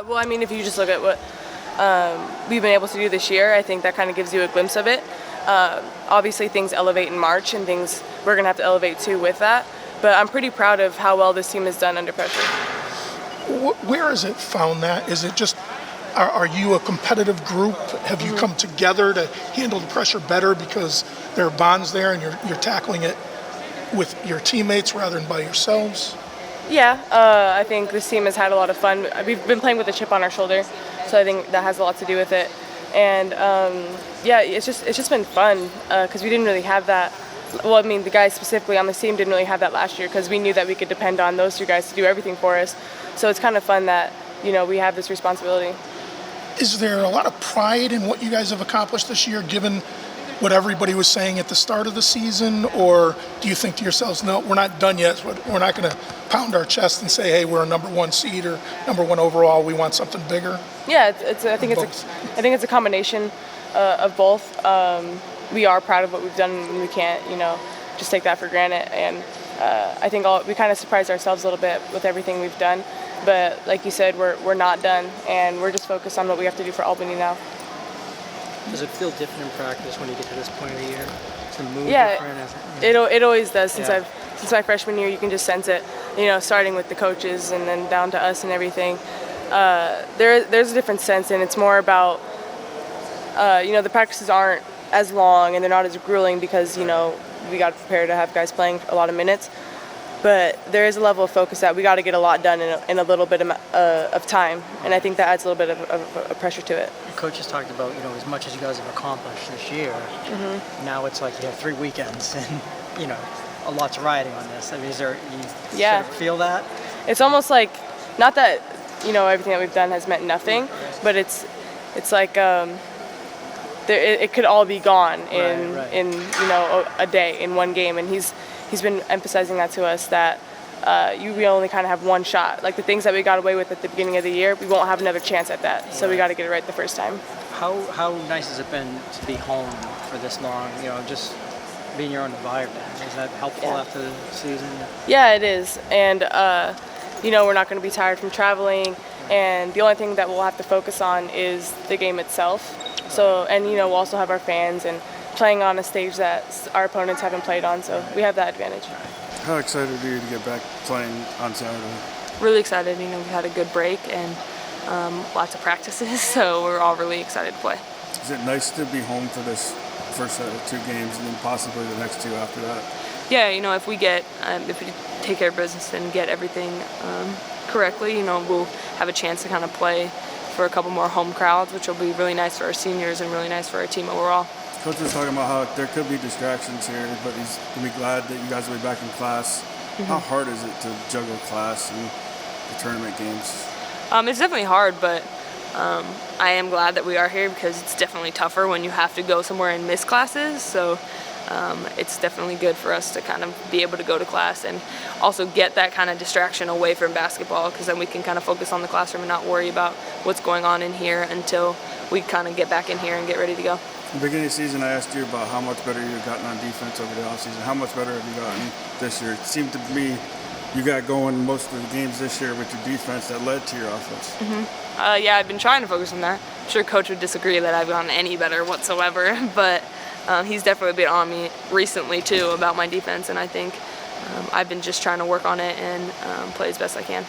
Well, I mean, if you just look at what we've been able to do this year, I think that kind of gives you a glimpse of it. Obviously, things elevate in March, and things we're going to have to elevate too with that. But I'm pretty proud of how well this team has done under pressure. Where has it found that? Is it just, are you a competitive group? Have you come together to handle the pressure better because there are bonds there and you're tackling it with your teammates rather than by yourselves? Yeah, I think this team has had a lot of fun. We've been playing with a chip on our shoulder, so I think that has a lot to do with it. And yeah, it's just been fun because we didn't really have that. Well, I mean, the guys specifically on the team didn't really have that last year because we knew that we could depend on those two guys to do everything for us. So it's kind of fun that we have this responsibility. Is there a lot of pride in what you guys have accomplished this year, given what everybody was saying at the start of the season? Or do you think to yourselves, no, we're not done yet, but we're not going to pound our chest and say, hey, we're a number one seed or number one overall, we want something bigger? Yeah, I think it's a combination of both. We are proud of what we've done, and we can't, just take that for granted. And I think we kind of surprised ourselves a little bit with everything we've done. But like you said, we're not done, and we're just focused on what we have to do for Albany now. Does it feel different in practice when you get to this point of the year? Does it move different? It always does. Since my freshman year, you can just sense it. Starting with the coaches and then down to us and everything. There's a different sense, and it's more about the practices aren't as long and they're not as grueling because we got to prepare to have guys playing a lot of minutes. But there is a level of focus that we got to get a lot done in a little bit of time, and I think that adds a little bit of pressure to it. Your coaches talked about as much as you guys have accomplished this year. Now it's like you have 3 weekends, and a lot's riding on this. I mean, you sort of feel that? It's almost like not that everything that we've done has meant nothing, but it's like it could all be gone in a day, in one game, and he's been emphasizing that to us, that we only kind of have one shot. Like the things that we got away with at the beginning of the year, we won't have another chance at that. So we got to get it right the first time. How nice has it been to be home for this long? Just being your own environment. Is that helpful after the season? Yeah, it is. And we're not going to be tired from traveling. And the only thing that we'll have to focus on is the game itself. So, and we'll also have our fans and playing on a stage that our opponents haven't played on, so we have that advantage. How excited are you to get back playing on Saturday? Really excited. We had a good break and lots of practices, so we're all really excited to play. Is it nice to be home for this first set of 2 games and then possibly the next 2 after that? Yeah, if we take care of business and get everything correctly, we'll have a chance to kind of play for a couple more home crowds, which will be really nice for our seniors and really nice for our team overall. Coach was talking about how there could be distractions here, but he's going to be glad that you guys will be back in class. How hard is it to juggle class and the tournament games? It's definitely hard, but I am glad that we are here because it's definitely tougher when you have to go somewhere and miss classes. So it's definitely good for us to kind of be able to go to class and also get that kind of distraction away from basketball, because then we can kind of focus on the classroom and not worry about what's going on in here until we kind of get back in here and get ready to go. In the beginning of the season, I asked you about how much better you've gotten on defense over the offseason. How much better have you gotten this year? It seemed to me you got going most of the games this year with your defense that led to your offense. Yeah, I've been trying to focus on that. I'm sure Coach would disagree that I've gotten any better whatsoever, but he's definitely been on me recently too about my defense, and I think I've been just trying to work on it and play as best I can.